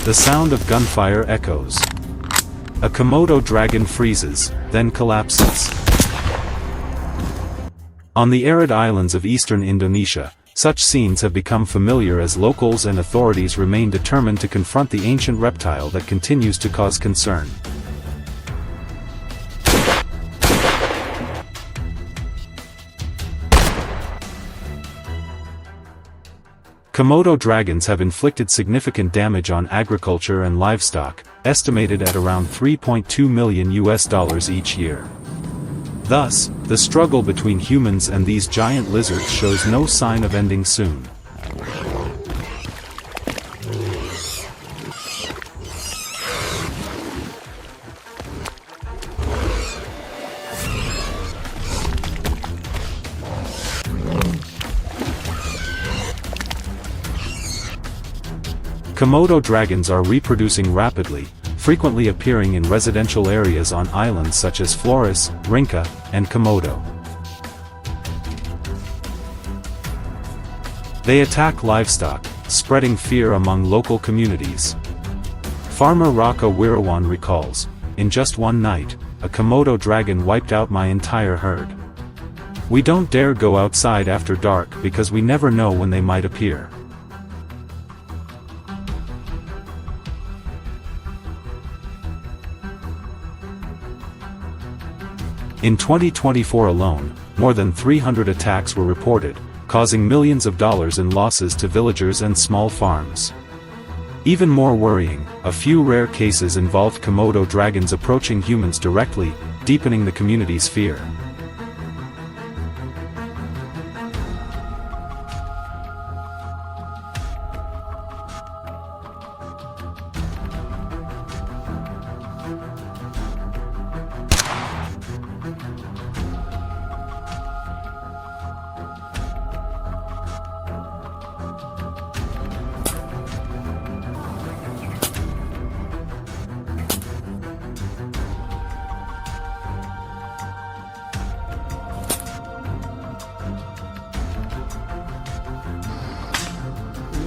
The sound of gunfire echoes. A Komodo dragon freezes, then collapses. On the arid islands of eastern Indonesia, such scenes have become familiar as locals and authorities remain determined to confront the ancient reptile that continues to cause concern. Komodo dragons have inflicted significant damage on agriculture and livestock, estimated at around $3.2 million each year. Thus, the struggle between humans and these giant lizards shows no sign of ending soon. Komodo dragons are reproducing rapidly, frequently appearing in residential areas on islands such as Flores, Rinca, and Komodo. They attack livestock, spreading fear among local communities. Farmer Raka Wirawan recalls, "In just one night, a Komodo dragon wiped out my entire herd. We don't dare go outside after dark because we never know when they might appear." In 2024 alone, more than 300 attacks were reported, causing millions of dollars in losses to villagers and small farms. Even more worrying, a few rare cases involved Komodo dragons approaching humans directly, deepening the community's fear.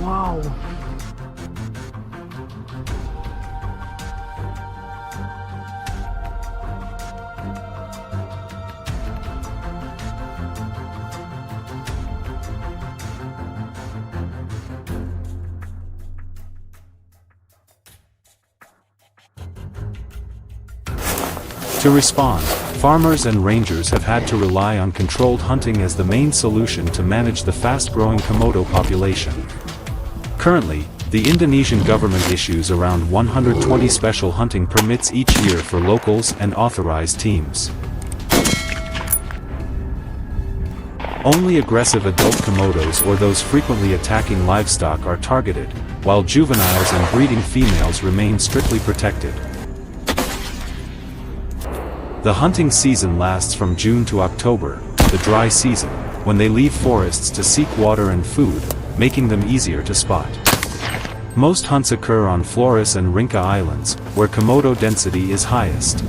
Wow. To respond, farmers and rangers have had to rely on controlled hunting as the main solution to manage the fast-growing Komodo population. Currently, the Indonesian government issues around 120 special hunting permits each year for locals and authorized teams. Only aggressive adult Komodos or those frequently attacking livestock are targeted, while juveniles and breeding females remain strictly protected. The hunting season lasts from June to October, the dry season, when they leave forests to seek water and food, making them easier to spot. Most hunts occur on Flores and Rinca Islands, where Komodo density is highest.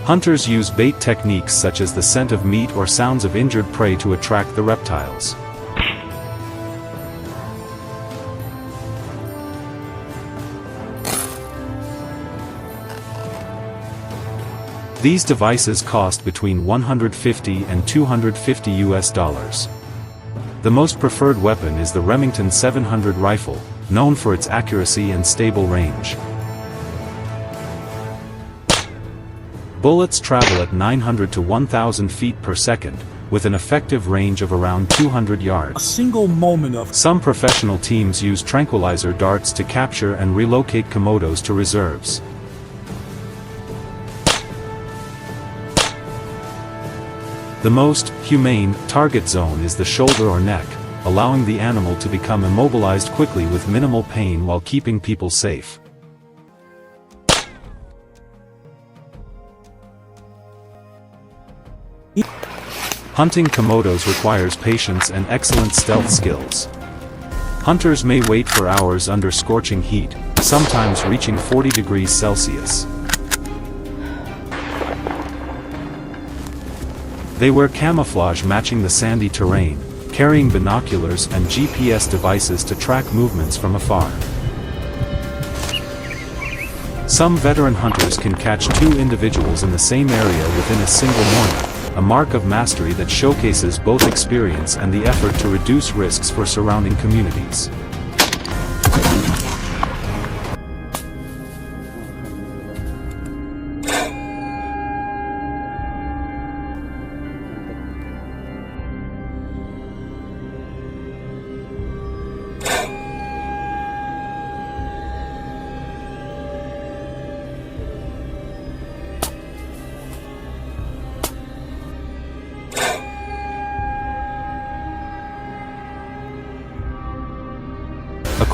Hunters use bait techniques such as the scent of meat or sounds of injured prey to attract the reptiles. These devices cost between $150 and $250. The most preferred weapon is the Remington 700 rifle, known for its accuracy and stable range. Bullets travel at 900 to 1,000 feet per second, with an effective range of around 200 yards. A single moment of... Some professional teams use tranquilizer darts to capture and relocate Komodos to reserves. The most humane target zone is the shoulder or neck, allowing the animal to become immobilized quickly with minimal pain while keeping people safe. Hunting Komodos requires patience and excellent stealth skills. Hunters may wait for hours under scorching heat, sometimes reaching 40 degrees Celsius. They wear camouflage matching the sandy terrain, carrying binoculars and GPS devices to track movements from afar. Some veteran hunters can catch two individuals in the same area within a single morning, a mark of mastery that showcases both experience and the effort to reduce risks for surrounding communities.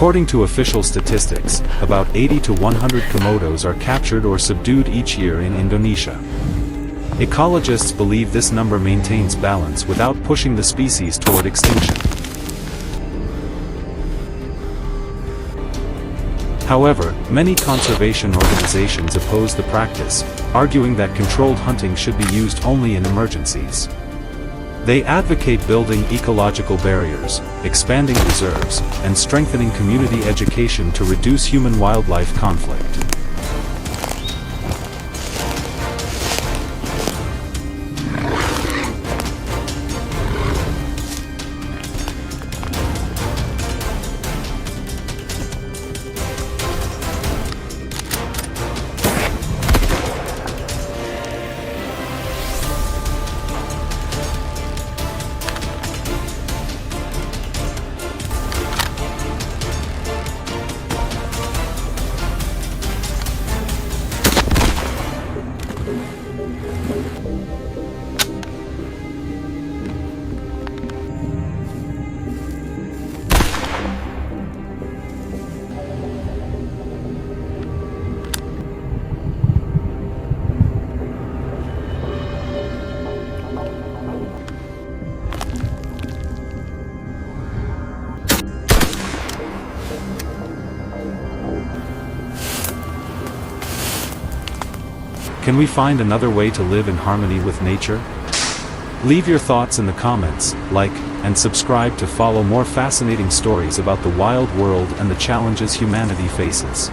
According to official statistics, about 80 to 100 Komodos are captured or subdued each year in Indonesia. Ecologists believe this number maintains balance without pushing the species toward extinction. However, many conservation organizations oppose the practice, arguing that controlled hunting should be used only in emergencies. They advocate building ecological barriers, expanding reserves, and strengthening community education to reduce human-wildlife conflict. Can we find another way to live in harmony with nature? Leave your thoughts in the comments, like, and subscribe to follow more fascinating stories about the wild world and the challenges humanity faces.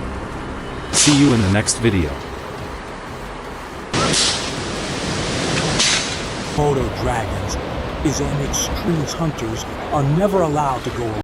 See you in the next video. Komodo dragons is an extreme hunters are never allowed to go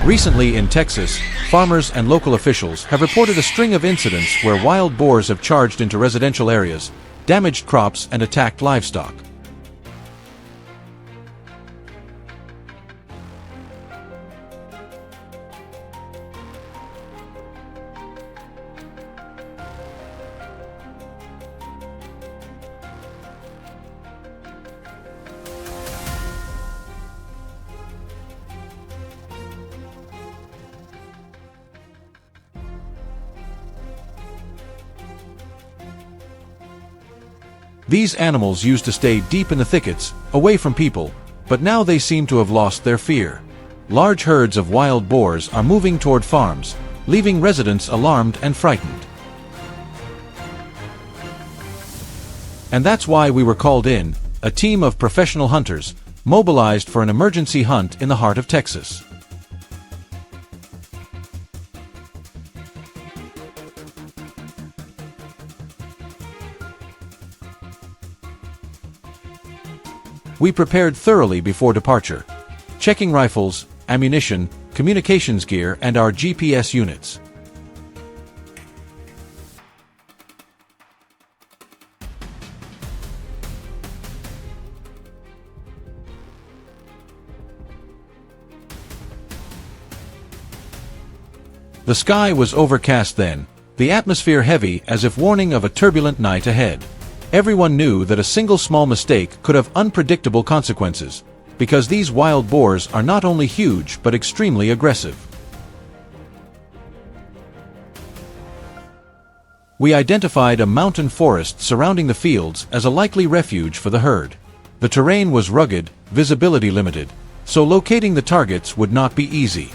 Recently in Texas, farmers and local officials have reported a string of incidents where wild boars have charged into residential areas, damaged crops, and attacked livestock. These animals used to stay deep in the thickets, away from people, but now they seem to have lost their fear. Large herds of wild boars are moving toward farms, leaving residents alarmed and frightened. And that's why we were called in, a team of professional hunters, mobilized for an emergency hunt in the heart of Texas. We prepared thoroughly before departure, checking rifles, ammunition, communications gear, and our GPS units. The sky was overcast then, the atmosphere heavy as if warning of a turbulent night ahead. Everyone knew that a single small mistake could have unpredictable consequences, because these wild boars are not only huge but extremely aggressive. We identified a mountain forest surrounding the fields as a likely refuge for the herd. The terrain was rugged, visibility limited, so locating the targets would not be easy.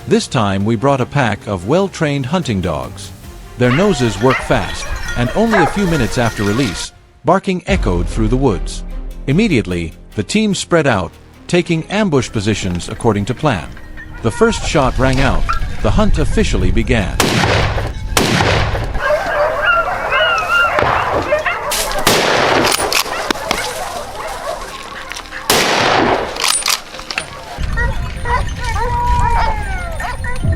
This time we brought a pack of well-trained hunting dogs. Their noses work fast, and only a few minutes after release, barking echoed through the woods. Immediately, the team spread out, taking ambush positions according to plan. The first shot rang out. The hunt officially began.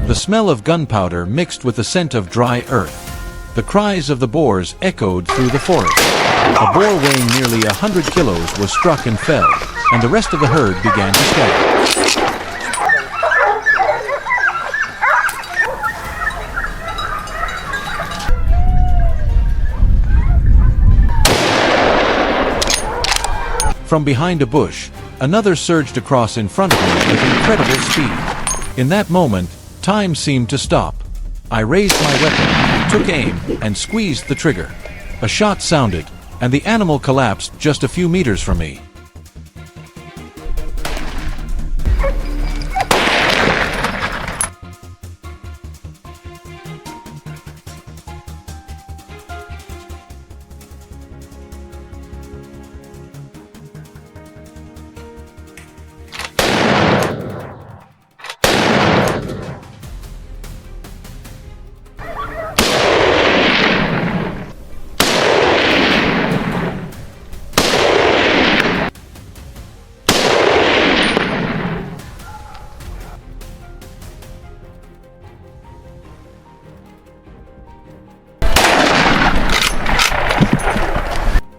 The smell of gunpowder mixed with the scent of dry earth. The cries of the boars echoed through the forest. A boar weighing nearly 100 kilos was struck and fell, and the rest of the herd began to scatter. From behind a bush, another surged across in front of me with incredible speed. In that moment, time seemed to stop. I raised my weapon, took aim, and squeezed the trigger. A shot sounded, and the animal collapsed just a few meters from me.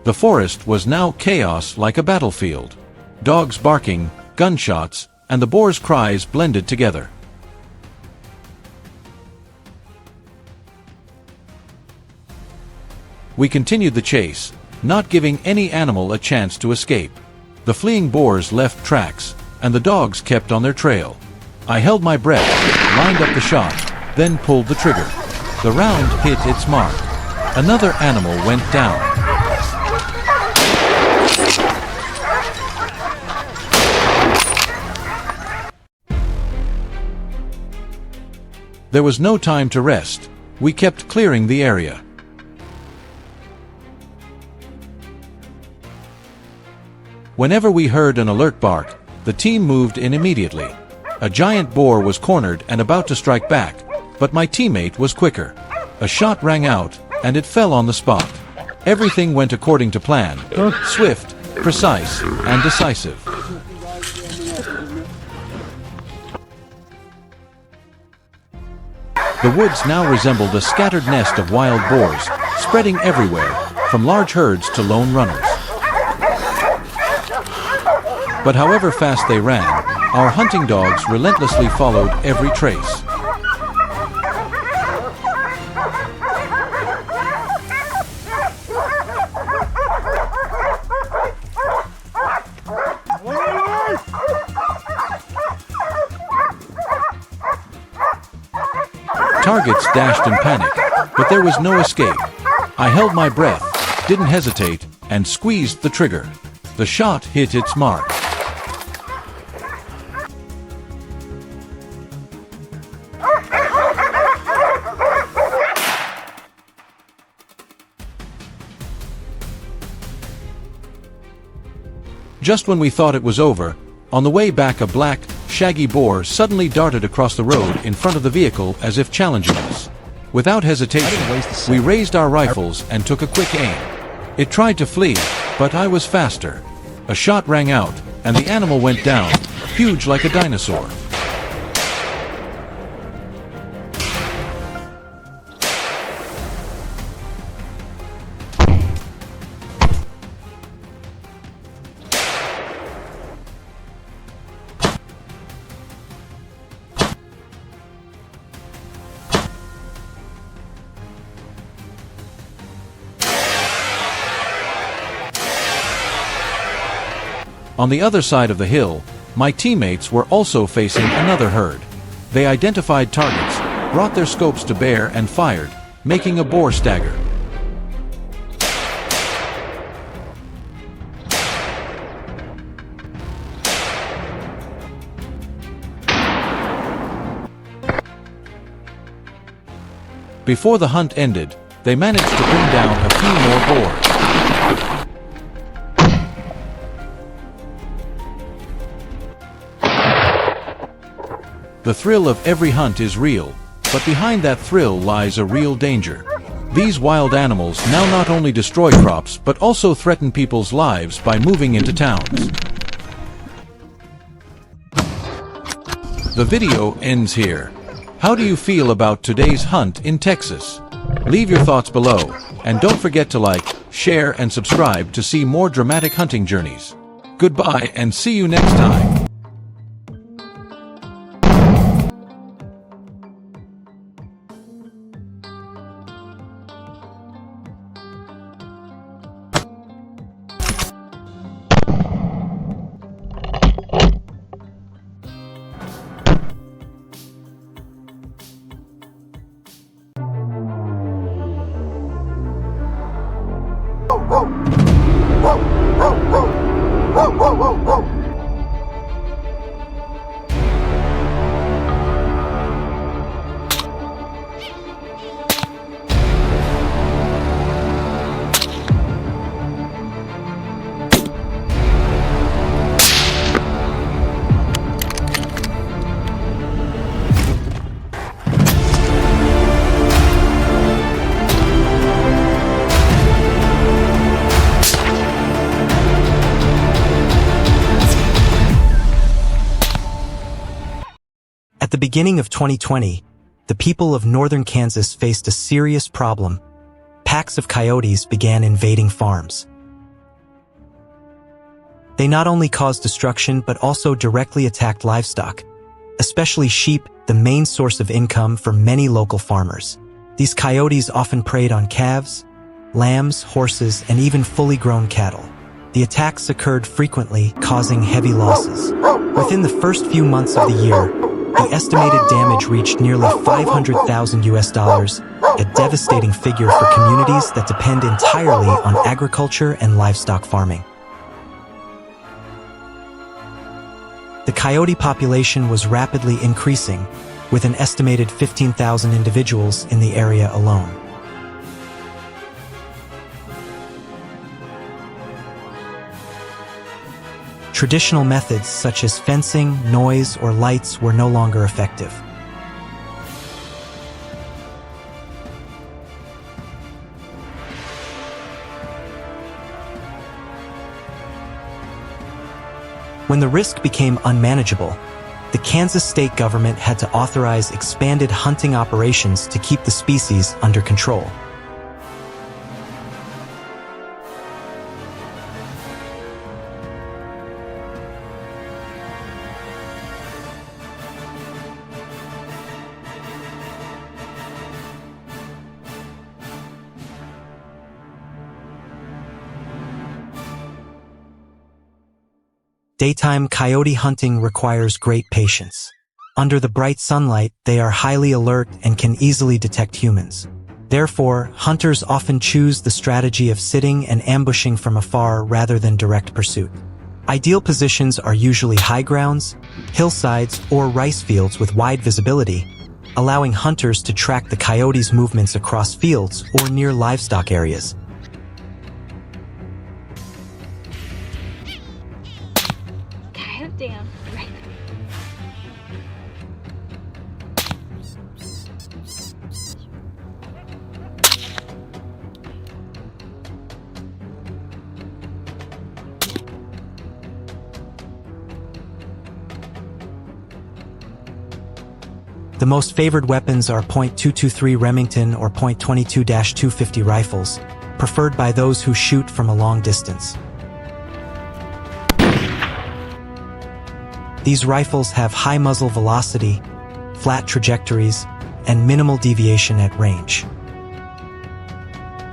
The forest was now chaos like a battlefield. Dogs barking, gunshots, and the boars' cries blended together. We continued the chase, not giving any animal a chance to escape. The fleeing boars left tracks, and the dogs kept on their trail. I held my breath, lined up the shot, then pulled the trigger. The round hit its mark. Another animal went down. There was no time to rest. We kept clearing the area. Whenever we heard an alert bark, the team moved in immediately. A giant boar was cornered and about to strike back, but my teammate was quicker. A shot rang out, and it fell on the spot. Everything went according to plan, swift, precise, and decisive. The woods now resembled a scattered nest of wild boars, spreading everywhere, from large herds to lone runners. But however fast they ran, our hunting dogs relentlessly followed every trace. Targets dashed in panic, but there was no escape. I held my breath, didn't hesitate, and squeezed the trigger. The shot hit its mark. Just when we thought it was over, On the way back, a black, shaggy boar suddenly darted across the road in front of the vehicle as if challenging us. Without hesitation, we raised our rifles and took a quick aim. It tried to flee, but I was faster. A shot rang out, and the animal went down, huge like a dinosaur. On the other side of the hill, my teammates were also facing another herd. They identified targets, brought their scopes to bear and fired, making a boar stagger. Before the hunt ended, they managed to bring down a few more boars. The thrill of every hunt is real, but behind that thrill lies a real danger. These wild animals now not only destroy crops but also threaten people's lives by moving into towns. The video ends here. How do you feel about today's hunt in Texas? Leave your thoughts below, and don't forget to like, share, and subscribe to see more dramatic hunting journeys. Goodbye and see you next time. At the beginning of 2020, the people of northern Kansas faced a serious problem. Packs of coyotes began invading farms. They not only caused destruction but also directly attacked livestock, especially sheep, the main source of income for many local farmers. These coyotes often preyed on calves, lambs, horses, and even fully grown cattle. The attacks occurred frequently, causing heavy losses. Within the first few months of the year, the estimated damage reached nearly $500,000, a devastating figure for communities that depend entirely on agriculture and livestock farming. The coyote population was rapidly increasing, with an estimated 15,000 individuals in the area alone. Traditional methods such as fencing, noise, or lights were no longer effective. When the risk became unmanageable, the Kansas state government had to authorize expanded hunting operations to keep the species under control. Daytime coyote hunting requires great patience. Under the bright sunlight, they are highly alert and can easily detect humans. Therefore, hunters often choose the strategy of sitting and ambushing from afar rather than direct pursuit. Ideal positions are usually high grounds, hillsides, or rice fields with wide visibility, allowing hunters to track the coyotes' movements across fields or near livestock areas. Damn. Right. The most favored weapons are .223 Remington or .22-250 rifles, preferred by those who shoot from a long distance. These rifles have high muzzle velocity, flat trajectories, and minimal deviation at range.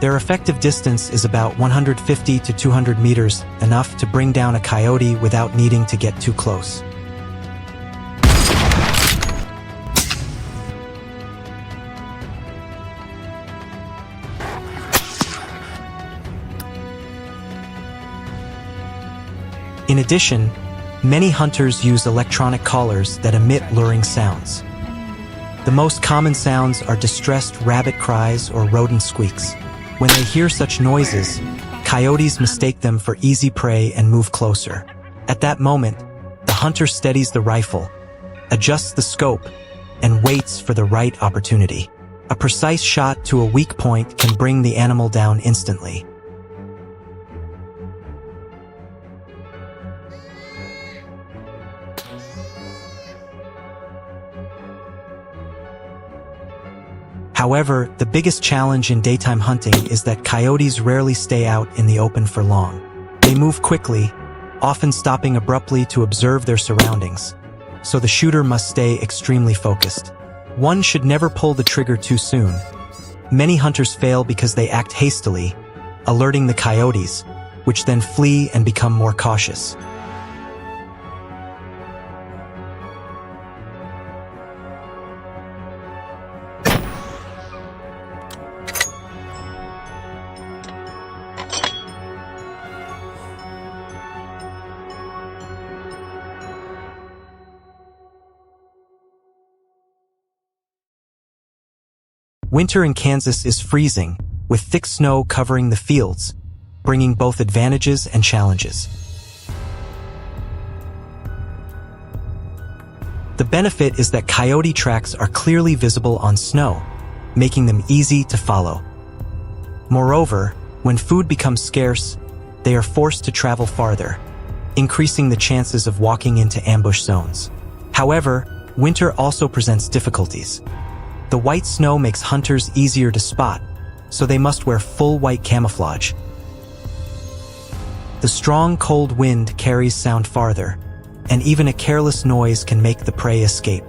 Their effective distance is about 150 to 200 meters, enough to bring down a coyote without needing to get too close. In addition, many hunters use electronic collars that emit luring sounds. The most common sounds are distressed rabbit cries or rodent squeaks. When they hear such noises, coyotes mistake them for easy prey and move closer. At that moment, the hunter steadies the rifle, adjusts the scope, and waits for the right opportunity. A precise shot to a weak point can bring the animal down instantly. However, the biggest challenge in daytime hunting is that coyotes rarely stay out in the open for long. They move quickly, often stopping abruptly to observe their surroundings, so the shooter must stay extremely focused. One should never pull the trigger too soon. Many hunters fail because they act hastily, alerting the coyotes, which then flee and become more cautious. Winter in Kansas is freezing, with thick snow covering the fields, bringing both advantages and challenges. The benefit is that coyote tracks are clearly visible on snow, making them easy to follow. Moreover, when food becomes scarce, they are forced to travel farther, increasing the chances of walking into ambush zones. However, winter also presents difficulties. The white snow makes hunters easier to spot, so they must wear full white camouflage. The strong, cold wind carries sound farther, and even a careless noise can make the prey escape.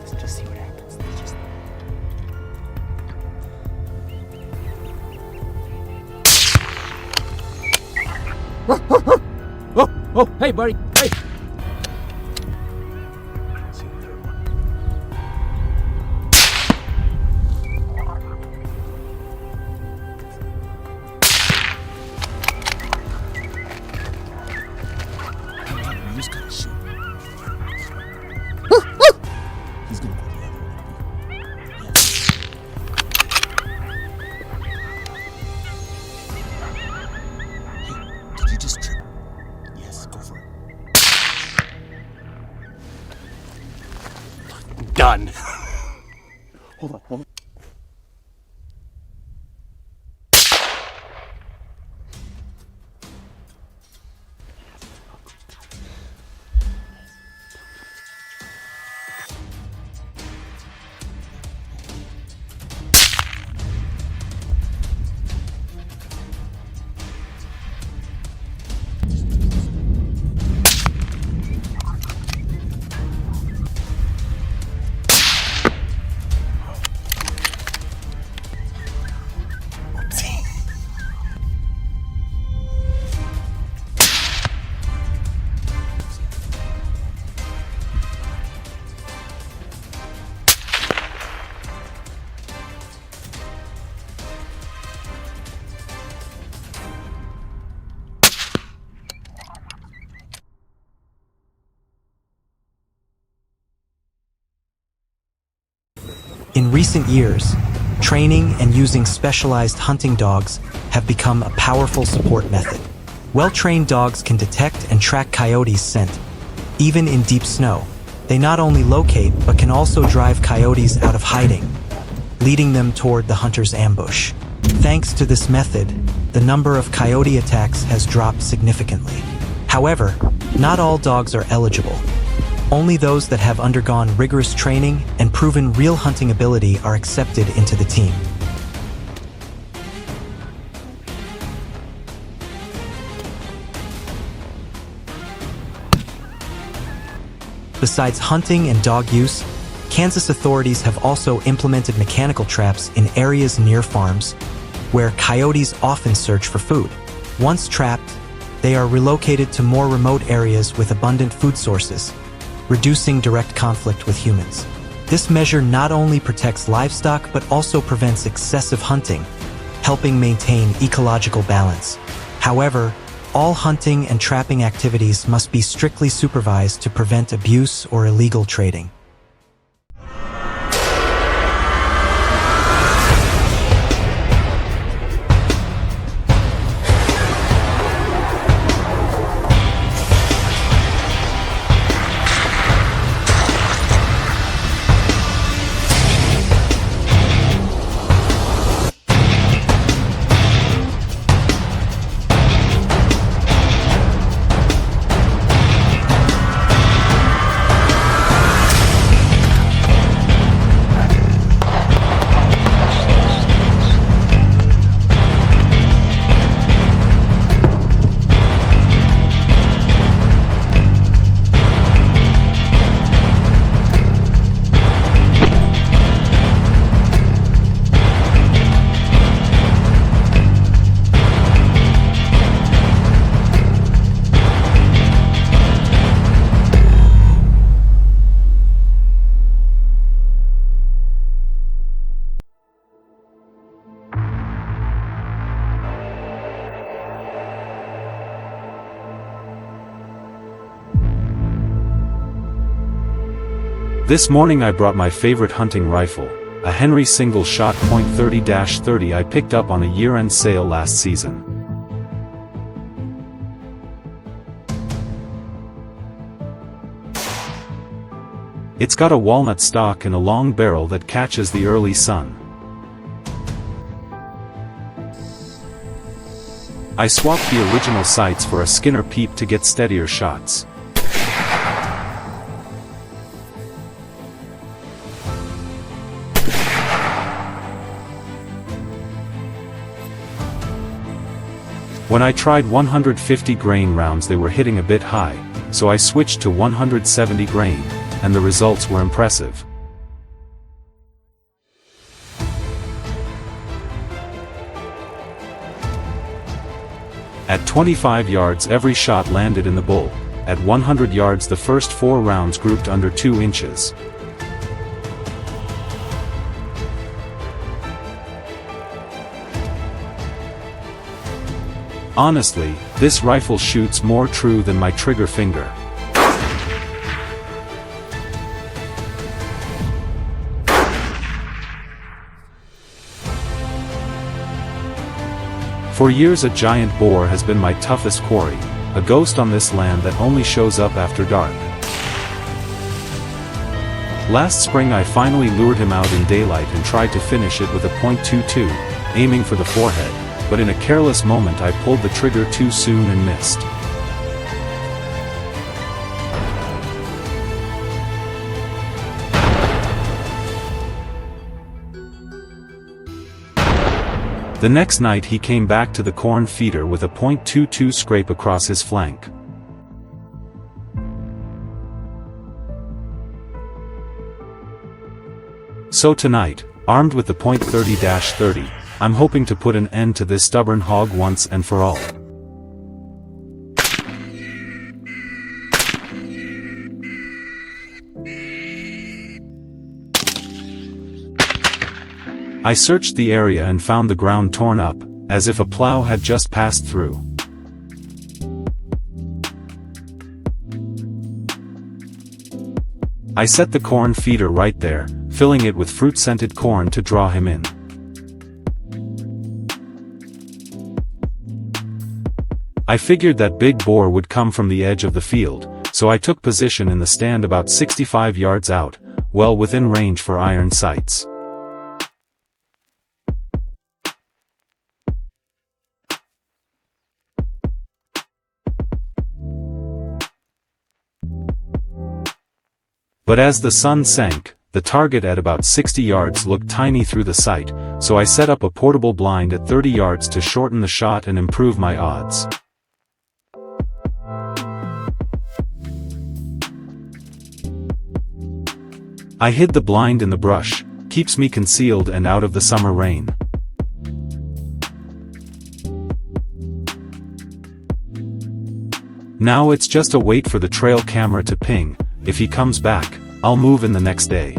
Let's just see what happens. Let's just... Oh, hey, buddy. Hey. See the third one. You just gotta shoot. He's gonna go the other way. Hey, did you just trip? Yes, go for it. Done. Hold on. In recent years, training and using specialized hunting dogs have become a powerful support method. Well-trained dogs can detect and track coyotes' scent, even in deep snow. They not only locate but can also drive coyotes out of hiding, leading them toward the hunter's ambush. Thanks to this method, the number of coyote attacks has dropped significantly. However, not all dogs are eligible. Only those that have undergone rigorous training and proven real hunting ability are accepted into the team. Besides hunting and dog use, Kansas authorities have also implemented mechanical traps in areas near farms, where coyotes often search for food. Once trapped, they are relocated to more remote areas with abundant food sources, reducing direct conflict with humans. This measure not only protects livestock but also prevents excessive hunting, helping maintain ecological balance. However, all hunting and trapping activities must be strictly supervised to prevent abuse or illegal trading. This morning I brought my favorite hunting rifle, a Henry single-shot .30-30 I picked up on a year-end sale last season. It's got a walnut stock and a long barrel that catches the early sun. I swapped the original sights for a Skinner Peep to get steadier shots. When I tried 150 grain rounds they were hitting a bit high, so I switched to 170 grain, and the results were impressive. At 25 yards every shot landed in the bull. At 100 yards the first 4 rounds grouped under 2 inches. Honestly, this rifle shoots more true than my trigger finger. For years a giant boar has been my toughest quarry, a ghost on this land that only shows up after dark. Last spring I finally lured him out in daylight and tried to finish it with a .22, aiming for the forehead. But in a careless moment I pulled the trigger too soon and missed. The next night he came back to the corn feeder with a .22 scrape across his flank. So tonight, armed with the .30-30, I'm hoping to put an end to this stubborn hog once and for all. I searched the area and found the ground torn up, as if a plow had just passed through. I set the corn feeder right there, filling it with fruit-scented corn to draw him in. I figured that big boar would come from the edge of the field, so I took position in the stand about 65 yards out, well within range for iron sights. But as the sun sank, the target at about 60 yards looked tiny through the sight, so I set up a portable blind at 30 yards to shorten the shot and improve my odds. I hid the blind in the brush, keeps me concealed and out of the summer rain. Now it's just a wait for the trail camera to ping. If he comes back, I'll move in the next day.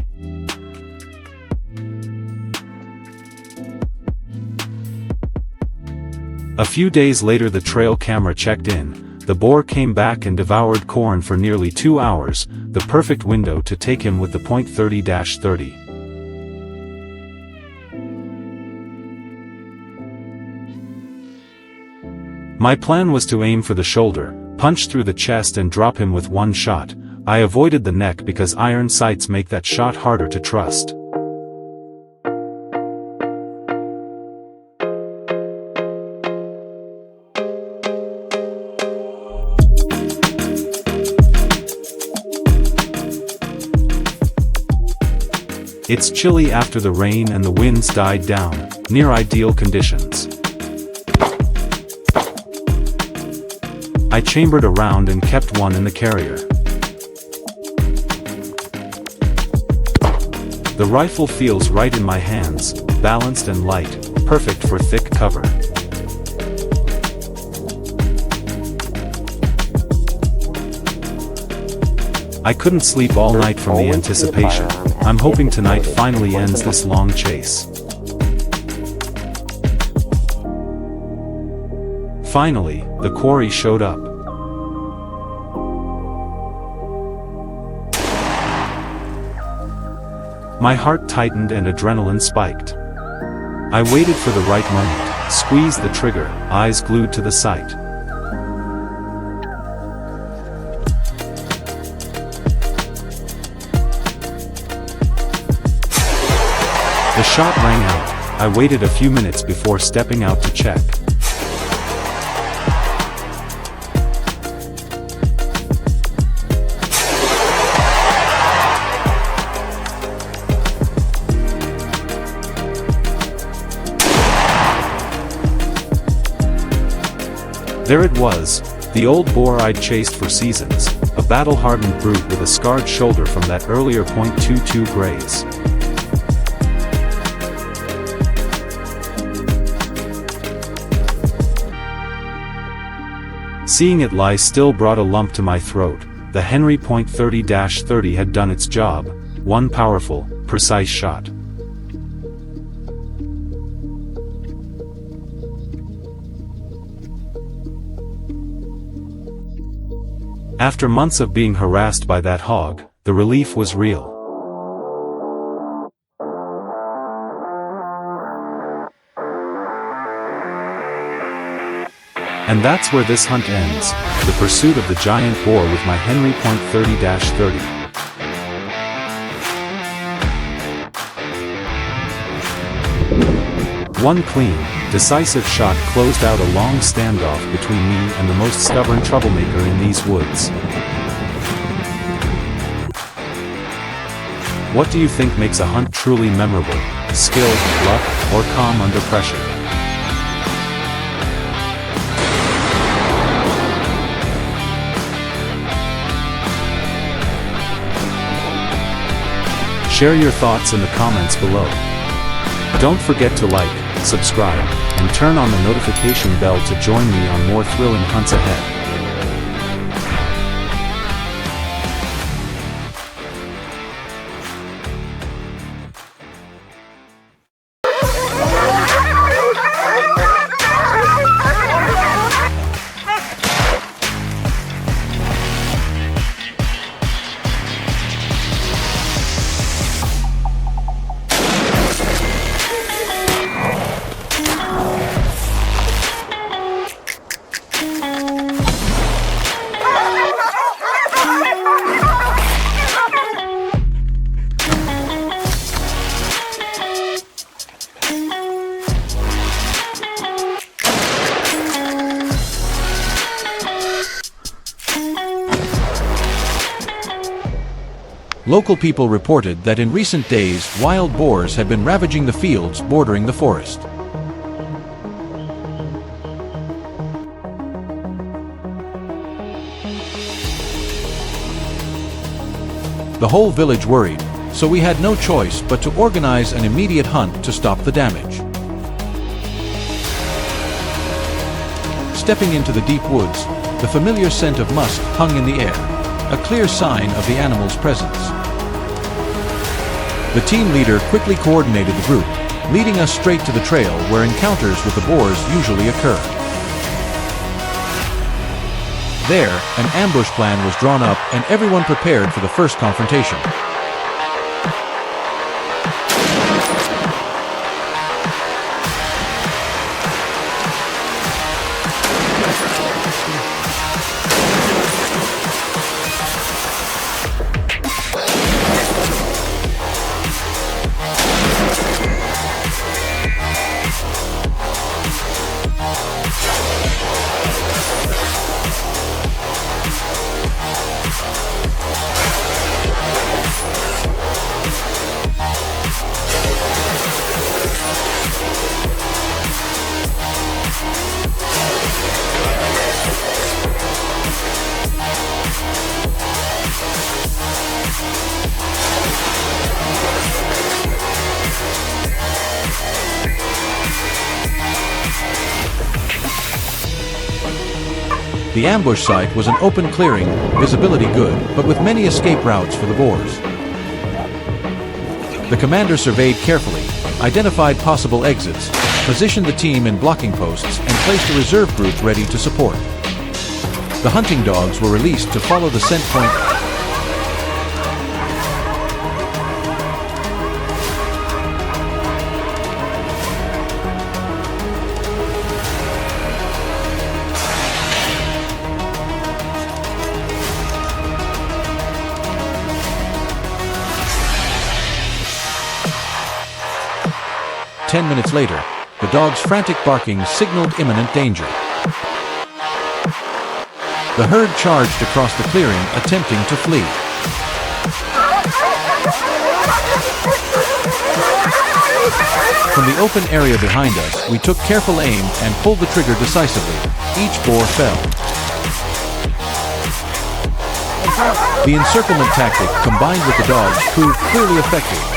A few days later the trail camera checked in. The boar came back and devoured corn for nearly 2 hours, the perfect window to take him with the .30-30. My plan was to aim for the shoulder, punch through the chest and drop him with one shot. I avoided the neck because iron sights make that shot harder to trust. It's chilly after the rain and the winds died down, near ideal conditions. I chambered a round and kept one in the carrier. The rifle feels right in my hands, balanced and light, perfect for thick cover. I couldn't sleep all night from the anticipation. I'm hoping tonight finally ends this long chase. Finally, the quarry showed up. My heart tightened and adrenaline spiked. I waited for the right moment, squeezed the trigger, eyes glued to the sight. The shot rang out. I waited a few minutes before stepping out to check. There it was, the old boar I'd chased for seasons, a battle-hardened brute with a scarred shoulder from that earlier .22 graze. Seeing it lie still brought a lump to my throat. The Henry .30-30 had done its job, one powerful, precise shot. After months of being harassed by that hog, the relief was real. And that's where this hunt ends, the pursuit of the giant boar with my Henry .30-30. One clean, decisive shot closed out a long standoff between me and the most stubborn troublemaker in these woods. What do you think makes a hunt truly memorable? Skill, luck, or calm under pressure? Share your thoughts in the comments below. Don't forget to like, subscribe, and turn on the notification bell to join me on more thrilling hunts ahead. Local people reported that in recent days, wild boars had been ravaging the fields bordering the forest. The whole village worried, so we had no choice but to organize an immediate hunt to stop the damage. Stepping into the deep woods, the familiar scent of musk hung in the air, a clear sign of the animal's presence. The team leader quickly coordinated the group, leading us straight to the trail where encounters with the boars usually occur. There, an ambush plan was drawn up and everyone prepared for the first confrontation. The ambush site was an open clearing, visibility good, but with many escape routes for the boars. The commander surveyed carefully, identified possible exits, positioned the team in blocking posts, and placed a reserve group ready to support. The hunting dogs were released to follow the scent point. Ten minutes later, the dog's frantic barking signaled imminent danger. The herd charged across the clearing, attempting to flee. From the open area behind us, we took careful aim and pulled the trigger decisively. Each boar fell. The encirclement tactic, combined with the dogs, proved clearly effective.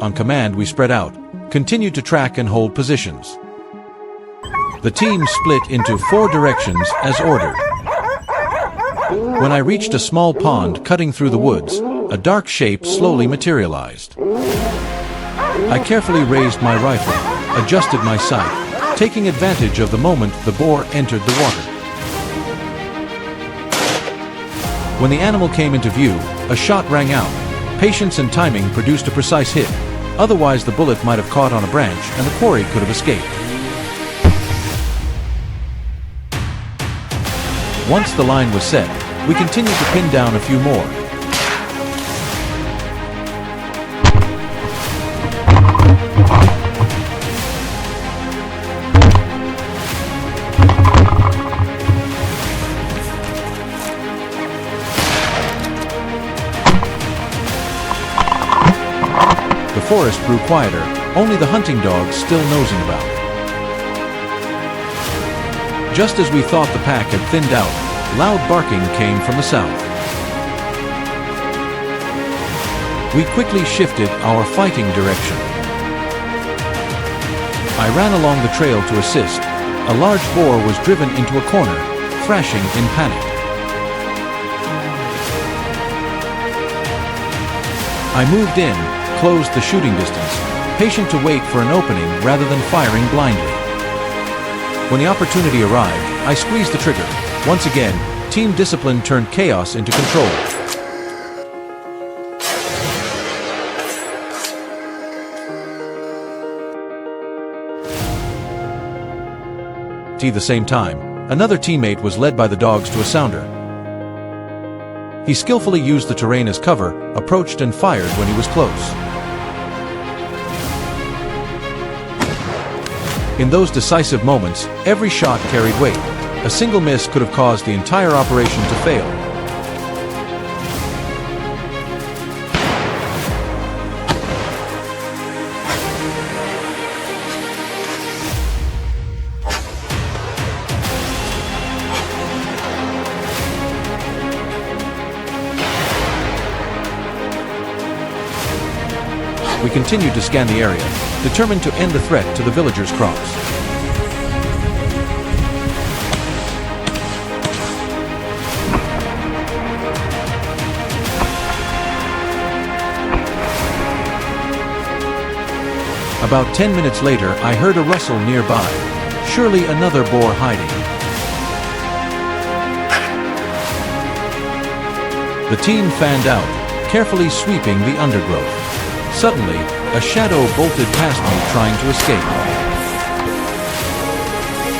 On command, we spread out, continued to track and hold positions. The team split into 4 directions as ordered. When I reached a small pond cutting through the woods, a dark shape slowly materialized. I carefully raised my rifle, adjusted my sight, taking advantage of the moment the boar entered the water. When the animal came into view, a shot rang out. Patience and timing produced a precise hit. Otherwise, the bullet might have caught on a branch and the quarry could have escaped. Once the line was set, we continued to pin down a few more. The forest grew quieter, only the hunting dogs still nosing about. Just as we thought the pack had thinned out, loud barking came from the south. We quickly shifted our fighting direction. I ran along the trail to assist. A large boar was driven into a corner, thrashing in panic. I moved in, closed the shooting distance, patient to wait for an opening rather than firing blindly. When the opportunity arrived, I squeezed the trigger. Once again, team discipline turned chaos into control. At the same time, another teammate was led by the dogs to a sounder. He skillfully used the terrain as cover, approached and fired when he was close. In those decisive moments, every shot carried weight. A single miss could have caused the entire operation to fail. We continued to scan the area, determined to end the threat to the villagers' crops. About 10 minutes later, I heard a rustle nearby. Surely another boar hiding. The team fanned out, carefully sweeping the undergrowth. Suddenly, a shadow bolted past me trying to escape.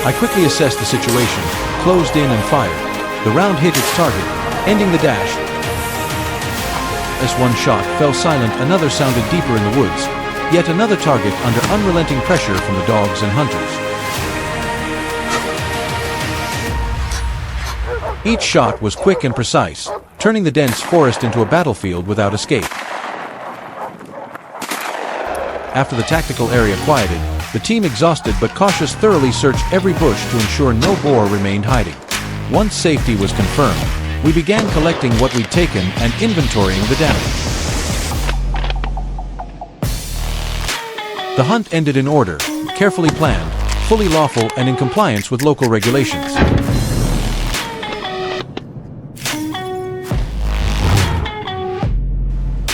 I quickly assessed the situation, closed in and fired. The round hit its target, ending the dash. As one shot fell silent, another sounded deeper in the woods. Yet another target under unrelenting pressure from the dogs and hunters. Each shot was quick and precise, turning the dense forest into a battlefield without escape. After the tactical area quieted, the team, exhausted but cautious, thoroughly searched every bush to ensure no boar remained hiding. Once safety was confirmed, we began collecting what we'd taken and inventorying the damage. The hunt ended in order, carefully planned, fully lawful, and in compliance with local regulations.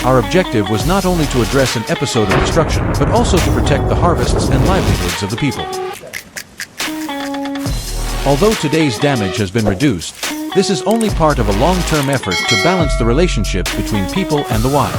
Our objective was not only to address an episode of destruction, but also to protect the harvests and livelihoods of the people. Although today's damage has been reduced, this is only part of a long-term effort to balance the relationship between people and the wild.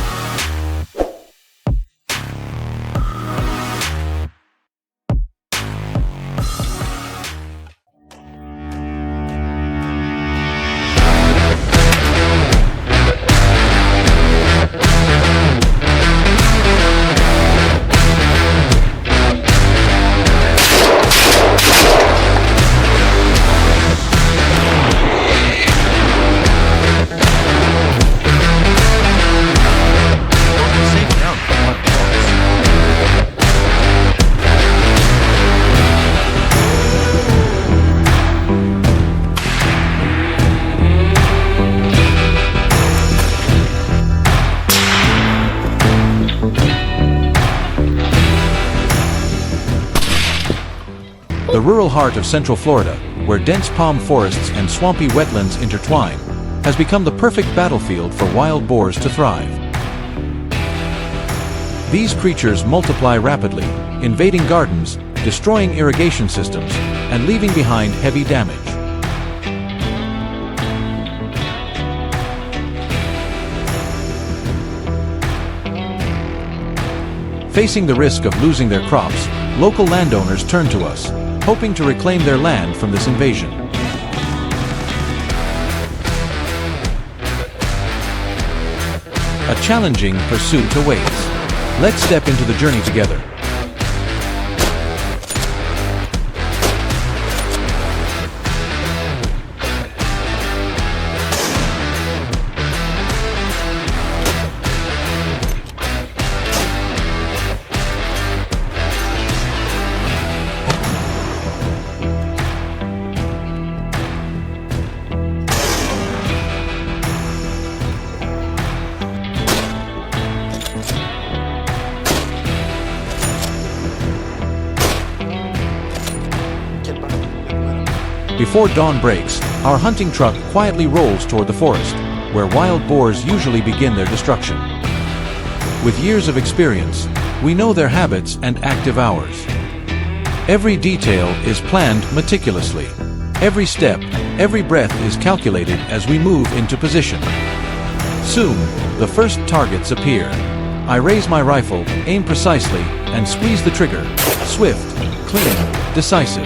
The rural heart of Central Florida, where dense palm forests and swampy wetlands intertwine, has become the perfect battlefield for wild boars to thrive. These creatures multiply rapidly, invading gardens, destroying irrigation systems, and leaving behind heavy damage. Facing the risk of losing their crops, local landowners turn to us, hoping to reclaim their land from this invasion. A challenging pursuit awaits. Let's step into the journey together. Before dawn breaks, our hunting truck quietly rolls toward the forest, where wild boars usually begin their destruction. With years of experience, we know their habits and active hours. Every detail is planned meticulously. Every step, Every breath is calculated as we move into position. Soon, the first targets appear. I raise my rifle, aim precisely, and squeeze the trigger. Swift, clean, decisive.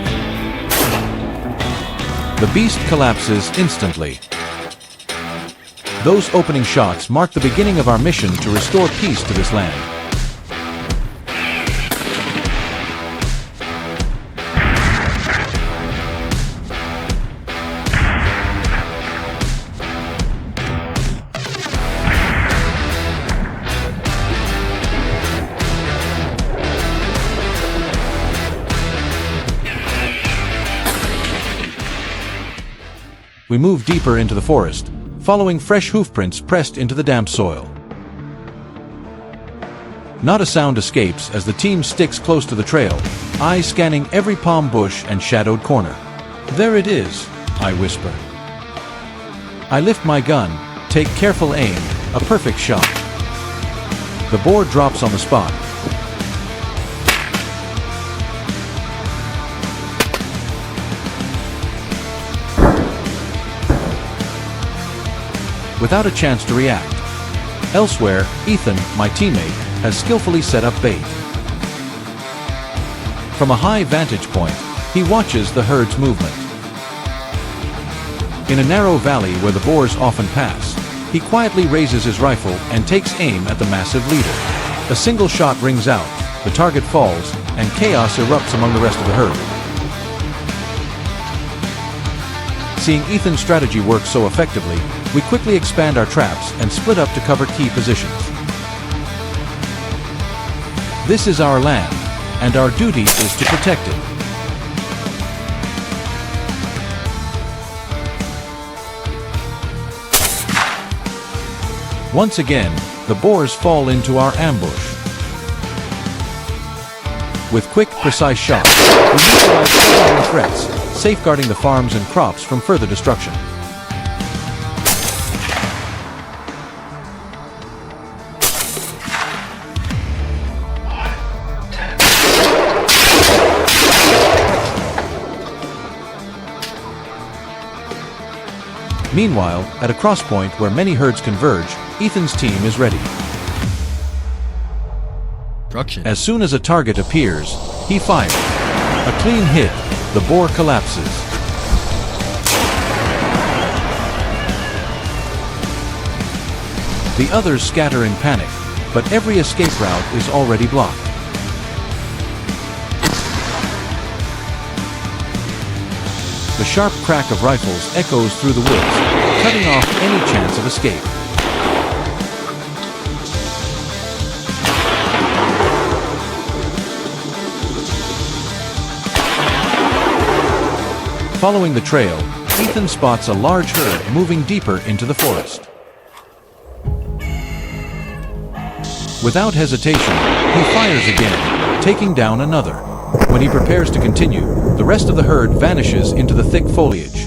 The beast collapses instantly. Those opening shots mark the beginning of our mission to restore peace to this land. We move deeper into the forest, following fresh hoofprints pressed into the damp soil. Not a sound escapes as the team sticks close to the trail, eyes scanning every palm bush and shadowed corner. "There it is," I whisper. I lift my gun, take careful aim, a perfect shot. The boar drops on the spot. Without a chance to react. Elsewhere, Ethan, my teammate, has skillfully set up bait. From a high vantage point, he watches the herd's movement. In a narrow valley where the boars often pass, he quietly raises his rifle and takes aim at the massive leader. A single shot rings out, the target falls, and chaos erupts among the rest of the herd. Seeing Ethan's strategy work so effectively, we quickly expand our traps and split up to cover key positions. This is our land, and our duty is to protect it. Once again, the boars fall into our ambush. With quick, precise shots, we neutralize all threats, safeguarding the farms and crops from further destruction. Meanwhile, at a crosspoint where many herds converge, Ethan's team is ready. As soon as a target appears, he fires. A clean hit, the boar collapses. The others scatter in panic, but every escape route is already blocked. The sharp crack of rifles echoes through the woods, cutting off any chance of escape. Following the trail, Ethan spots a large herd moving deeper into the forest. Without hesitation, he fires again, taking down another. When he prepares to continue, the rest of the herd vanishes into the thick foliage.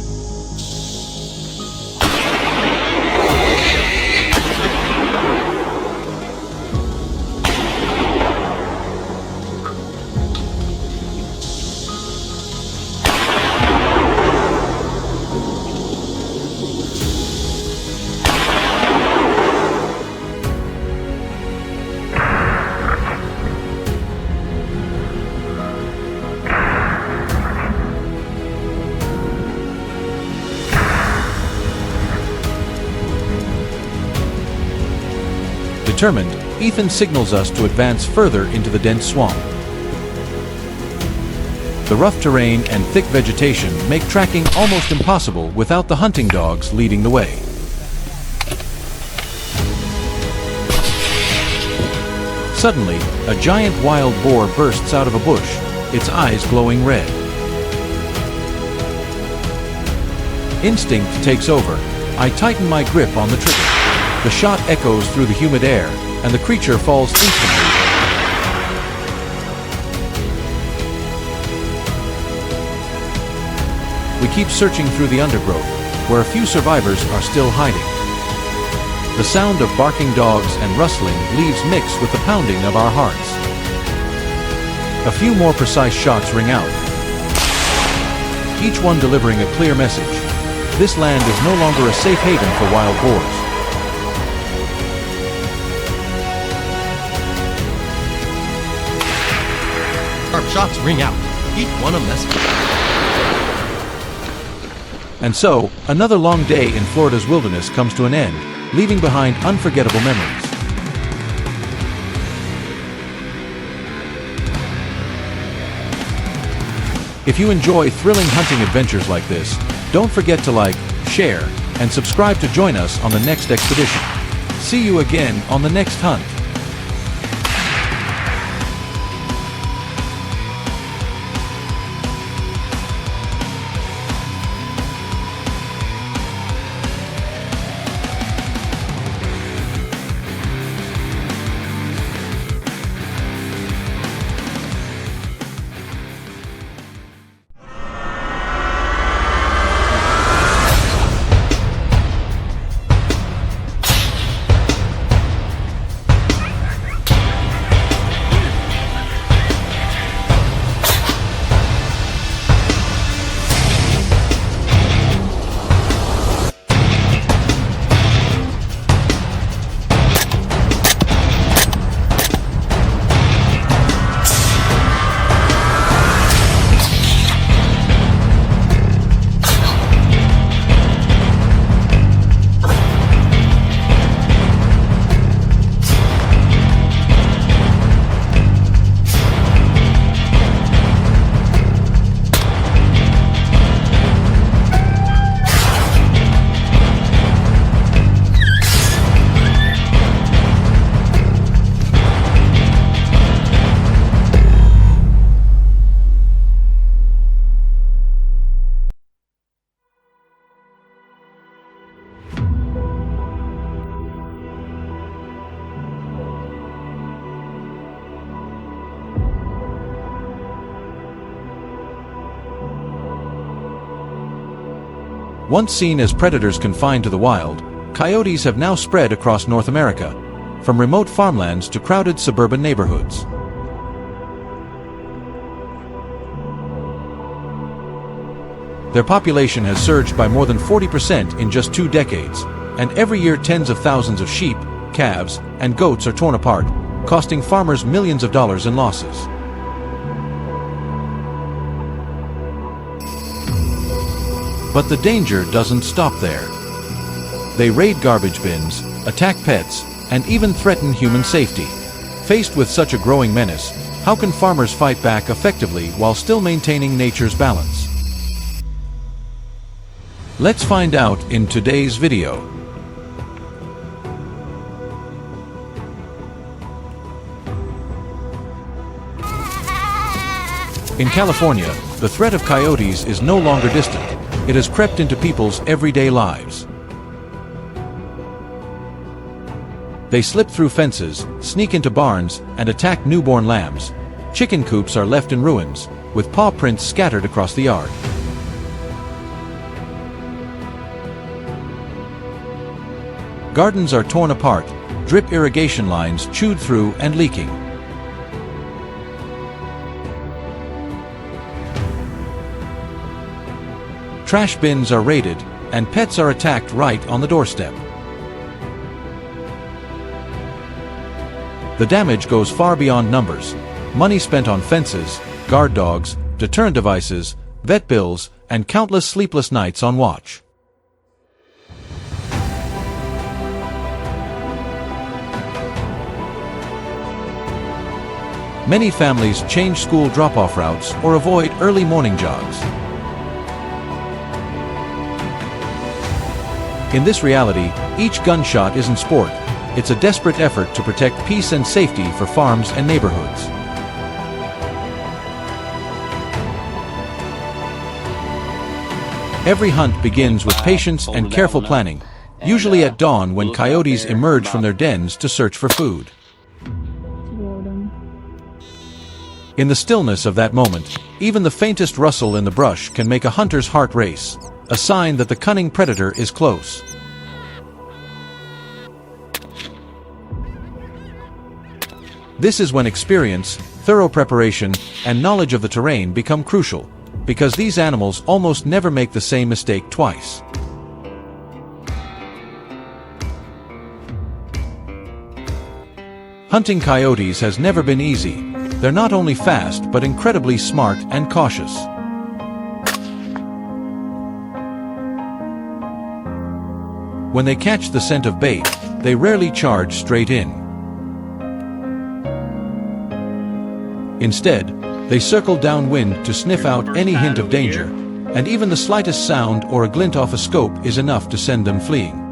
Determined, Ethan signals us to advance further into the dense swamp. The rough terrain and thick vegetation make tracking almost impossible without the hunting dogs leading the way. Suddenly, a giant wild boar bursts out of a bush, its eyes glowing red. Instinct takes over. I tighten my grip on the trigger. The shot echoes through the humid air, and the creature falls instantly. We keep searching through the undergrowth, where a few survivors are still hiding. The sound of barking dogs and rustling leaves mixed with the pounding of our hearts. A few more precise shots ring out, each one delivering a clear message. this land is no longer a safe haven for wild boars. Sharp shots ring out. Each one a message. And so, another long day in Florida's wilderness comes to an end, leaving behind unforgettable memories. If you enjoy thrilling hunting adventures like this, don't forget to like, share, and subscribe to join us on the next expedition. See you again on the next hunt. Once seen as predators confined to the wild, coyotes have now spread across North America, from remote farmlands to crowded suburban neighborhoods. Their population has surged by more than 40% in just 2 decades, and every year tens of thousands of sheep, calves, and goats are torn apart, costing farmers millions of dollars in losses. But the danger doesn't stop there. They raid garbage bins, attack pets, and even threaten human safety. Faced with such a growing menace, how can farmers fight back effectively while still maintaining nature's balance? Let's find out in today's video. In California, the threat of coyotes is no longer distant. It has crept into people's everyday lives. They slip through fences, sneak into barns, and attack newborn lambs. Chicken coops are left in ruins, with paw prints scattered across the yard. Gardens are torn apart, drip irrigation lines chewed through and leaking. Trash bins are raided, and pets are attacked right on the doorstep. The damage goes far beyond numbers. Money spent on fences, guard dogs, deterrent devices, vet bills, and countless sleepless nights on watch. Many families change school drop-off routes or avoid early morning jogs. In this reality, each gunshot isn't sport. It's a desperate effort to protect peace and safety for farms and neighborhoods. Every hunt begins with patience and careful planning, usually at dawn when coyotes emerge from their dens to search for food. In the stillness of that moment, even the faintest rustle in the brush can make a hunter's heart race, a sign that the cunning predator is close. This is when experience, thorough preparation, and knowledge of the terrain become crucial, because these animals almost never make the same mistake twice. Hunting coyotes has never been easy. They're not only fast but incredibly smart and cautious. When they catch the scent of bait, they rarely charge straight in. Instead, they circle downwind to sniff out any hint of danger, and even the slightest sound or a glint off a scope is enough to send them fleeing.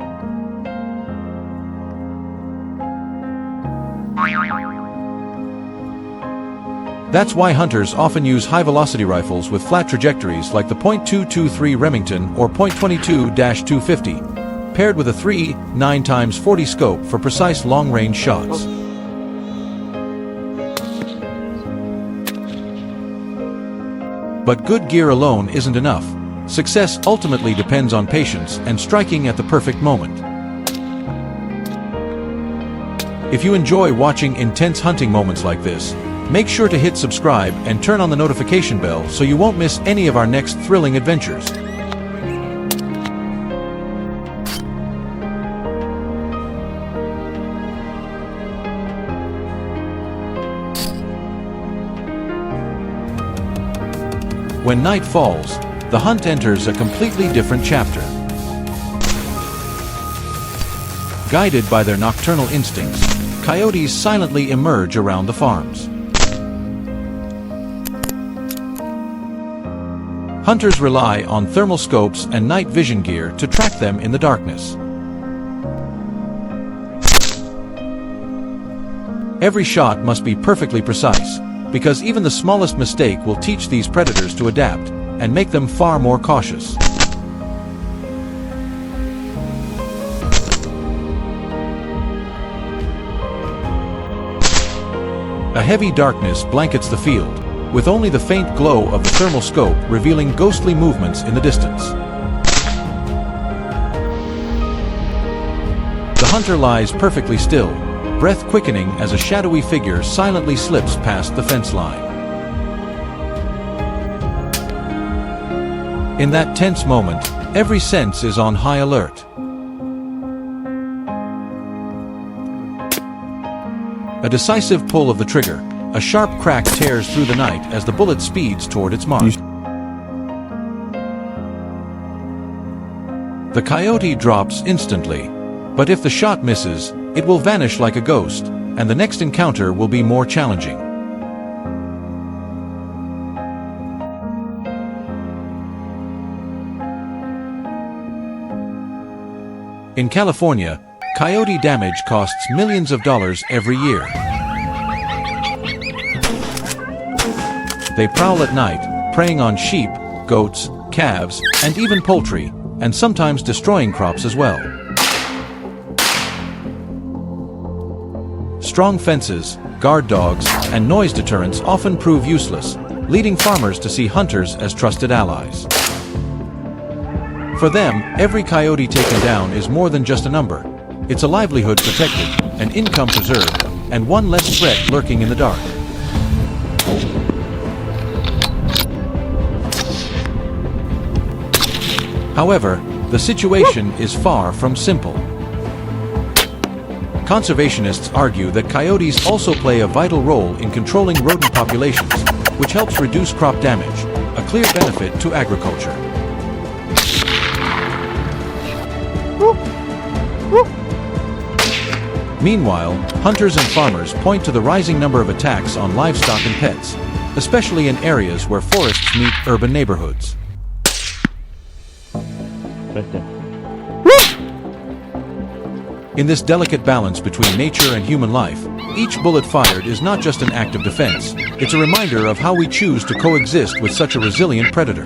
That's why hunters often use high-velocity rifles with flat trajectories like the .223 Remington or .22-250, paired with a 3.9x40 scope for precise long-range shots. But good gear alone isn't enough. Success ultimately depends on patience and striking at the perfect moment. If you enjoy watching intense hunting moments like this, make sure to hit subscribe and turn on the notification bell so you won't miss any of our next thrilling adventures. When night falls, the hunt enters a completely different chapter. Guided by their nocturnal instincts, coyotes silently emerge around the farms. Hunters rely on thermal scopes and night vision gear to track them in the darkness. Every shot must be perfectly precise, because even the smallest mistake will teach these predators to adapt and make them far more cautious. A heavy darkness blankets the field, with only the faint glow of the thermal scope revealing ghostly movements in the distance. The hunter lies perfectly still, breath quickening as a shadowy figure silently slips past the fence line. In that tense moment, every sense is on high alert. A decisive pull of the trigger, a sharp crack tears through the night as the bullet speeds toward its mark. The coyote drops instantly, but if the shot misses, it will vanish like a ghost, and the next encounter will be more challenging. In California, coyote damage costs millions of dollars every year. They prowl at night, preying on sheep, goats, calves, and even poultry, and sometimes destroying crops as well. Strong fences, guard dogs, and noise deterrents often prove useless, leading farmers to see hunters as trusted allies. For them, every coyote taken down is more than just a number. It's a livelihood protected, an income preserved, and one less threat lurking in the dark. However, the situation is far from simple. Conservationists argue that coyotes also play a vital role in controlling rodent populations, which helps reduce crop damage, a clear benefit to agriculture. Meanwhile, hunters and farmers point to the rising number of attacks on livestock and pets, especially in areas where forests meet urban neighborhoods. In this delicate balance between nature and human life, each bullet fired is not just an act of defense, it's a reminder of how we choose to coexist with such a resilient predator.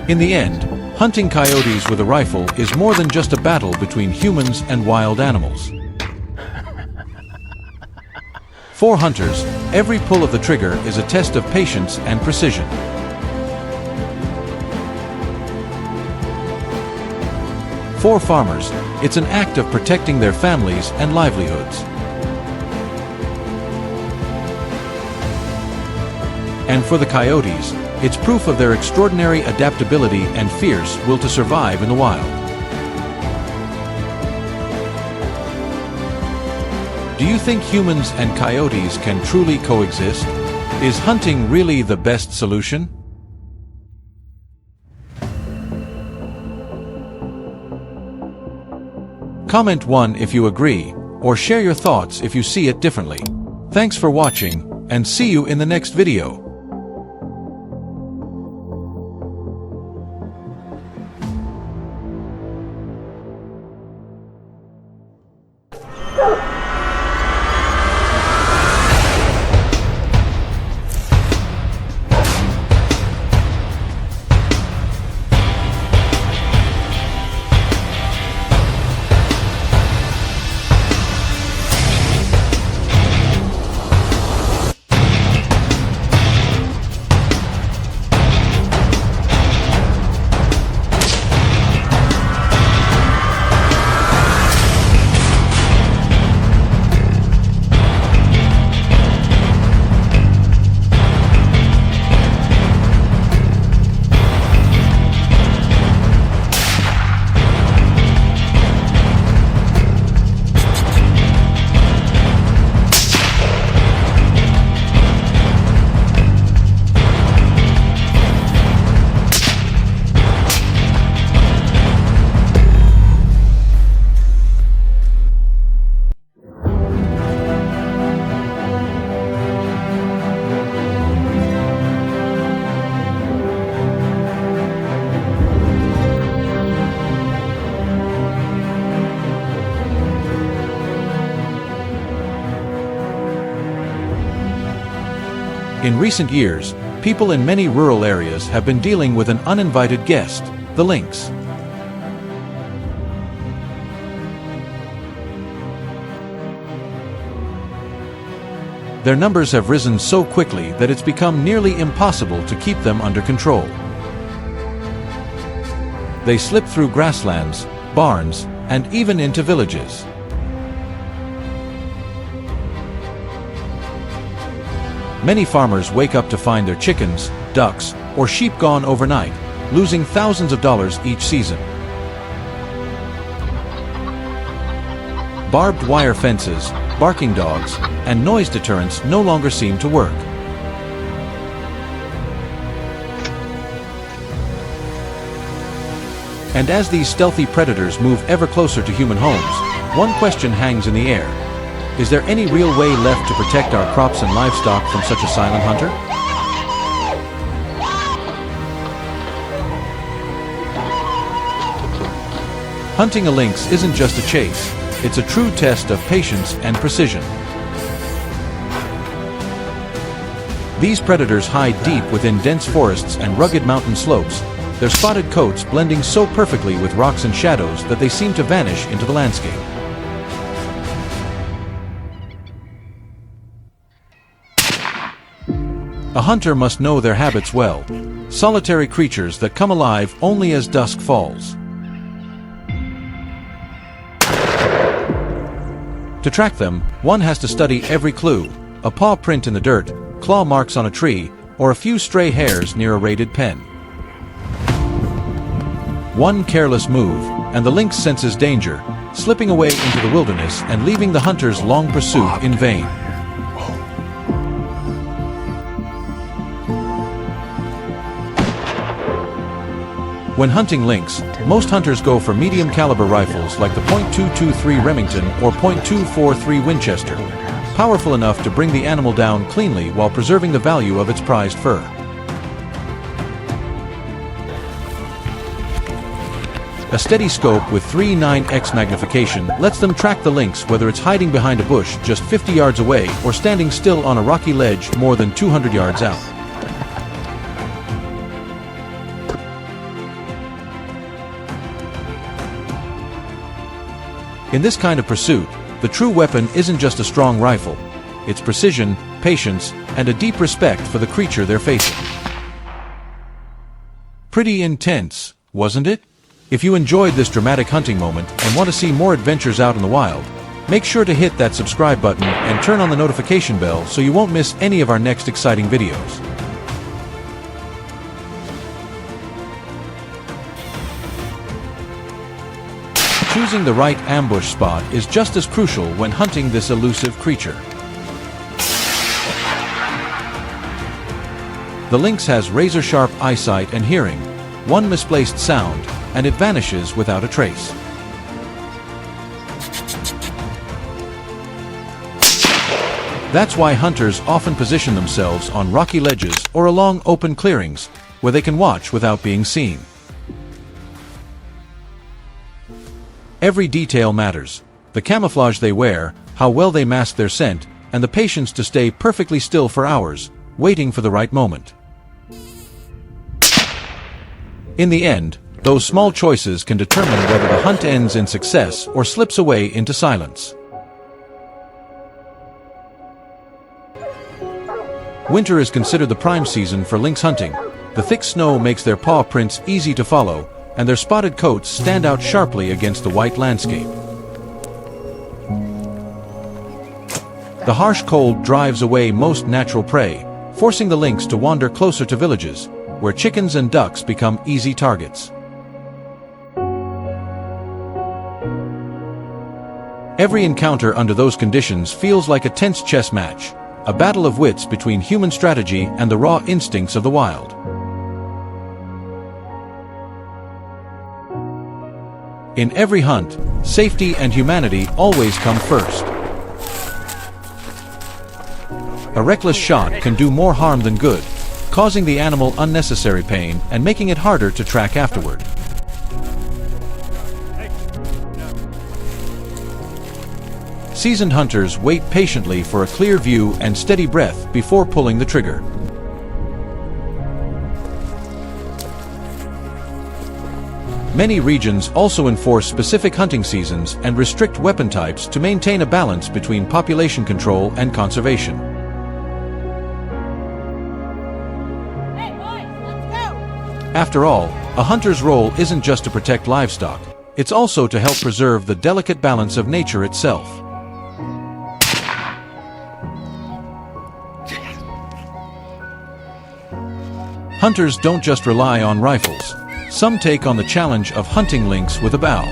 In the end, hunting coyotes with a rifle is more than just a battle between humans and wild animals. For hunters, every pull of the trigger is a test of patience and precision. For farmers, it's an act of protecting their families and livelihoods. And for the coyotes, it's proof of their extraordinary adaptability and fierce will to survive in the wild. Do you think humans and coyotes can truly coexist? Is hunting really the best solution? Comment 1 if you agree, or share your thoughts if you see it differently. Thanks for watching, and see you in the next video. In recent years, people in many rural areas have been dealing with an uninvited guest, the lynx. Their numbers have risen so quickly that it's become nearly impossible to keep them under control. They slip through grasslands, barns, and even into villages. Many farmers wake up to find their chickens, ducks, or sheep gone overnight, losing thousands of dollars each season. Barbed wire fences, barking dogs, and noise deterrents no longer seem to work. And as these stealthy predators move ever closer to human homes, one question hangs in the air. Is there any real way left to protect our crops and livestock from such a silent hunter? Hunting a lynx isn't just a chase, it's a true test of patience and precision. These predators hide deep within dense forests and rugged mountain slopes, their spotted coats blending so perfectly with rocks and shadows that they seem to vanish into the landscape. A hunter must know their habits well, solitary creatures that come alive only as dusk falls. To track them, one has to study every clue, a paw print in the dirt, claw marks on a tree, or a few stray hairs near a raided pen. One careless move, and the lynx senses danger, slipping away into the wilderness and leaving the hunter's long pursuit in vain. When hunting lynx, most hunters go for medium caliber rifles like the .223 Remington or .243 Winchester, powerful enough to bring the animal down cleanly while preserving the value of its prized fur. A steady scope with 3.9x magnification lets them track the lynx whether it's hiding behind a bush just 50 yards away or standing still on a rocky ledge more than 200 yards out. In this kind of pursuit, the true weapon isn't just a strong rifle. It's precision, patience, and a deep respect for the creature they're facing. Pretty intense, wasn't it? If you enjoyed this dramatic hunting moment and want to see more adventures out in the wild, make sure to hit that subscribe button and turn on the notification bell so you won't miss any of our next exciting videos. choosing the right ambush spot is just as crucial when hunting this elusive creature. The lynx has razor-sharp eyesight and hearing, one misplaced sound, and it vanishes without a trace. That's why hunters often position themselves on rocky ledges or along open clearings, where they can watch without being seen. Every detail matters: the camouflage they wear, how well they mask their scent, and the patience to stay perfectly still for hours, waiting for the right moment. In the end, those small choices can determine whether the hunt ends in success or slips away into silence. Winter is considered the prime season for lynx hunting. The thick snow makes their paw prints easy to follow, and their spotted coats stand out sharply against the white landscape. The harsh cold drives away most natural prey, forcing the lynx to wander closer to villages, where chickens and ducks become easy targets. Every encounter under those conditions feels like a tense chess match, a battle of wits between human strategy and the raw instincts of the wild. In every hunt, safety and humanity always come first. A reckless shot can do more harm than good, causing the animal unnecessary pain and making it harder to track afterward. Seasoned hunters wait patiently for a clear view and steady breath before pulling the trigger. Many regions also enforce specific hunting seasons and restrict weapon types to maintain a balance between population control and conservation. Hey boys, let's go! After all, a hunter's role isn't just to protect livestock, it's also to help preserve the delicate balance of nature itself. Hunters don't just rely on rifles. Some take on the challenge of hunting lynx with a bow.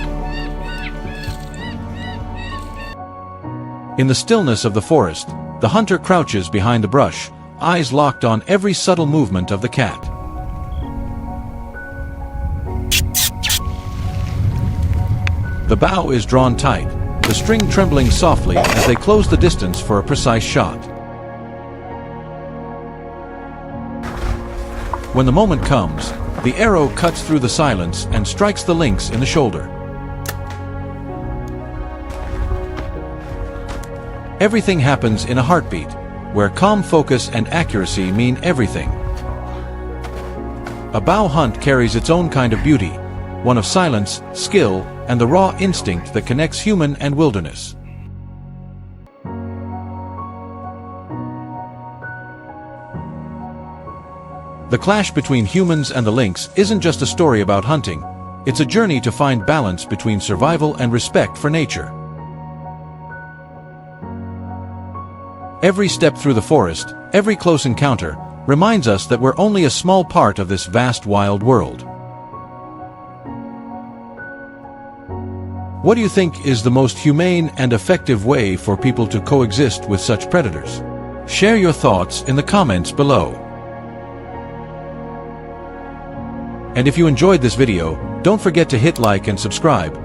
In the stillness of the forest, the hunter crouches behind the brush, eyes locked on every subtle movement of the cat. The bow is drawn tight, the string trembling softly as they close the distance for a precise shot. When the moment comes, the arrow cuts through the silence and strikes the lynx in the shoulder. Everything happens in a heartbeat, where calm focus and accuracy mean everything. A bow hunt carries its own kind of beauty, one of silence, skill, and the raw instinct that connects human and wilderness. The clash between humans and the lynx isn't just a story about hunting, it's a journey to find balance between survival and respect for nature. Every step through the forest, every close encounter, reminds us that we're only a small part of this vast wild world. What do you think is the most humane and effective way for people to coexist with such predators? Share your thoughts in the comments below. And if you enjoyed this video, don't forget to hit like and subscribe.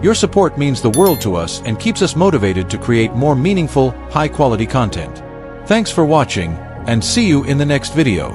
Your support means the world to us and keeps us motivated to create more meaningful, high-quality content. Thanks for watching, and see you in the next video.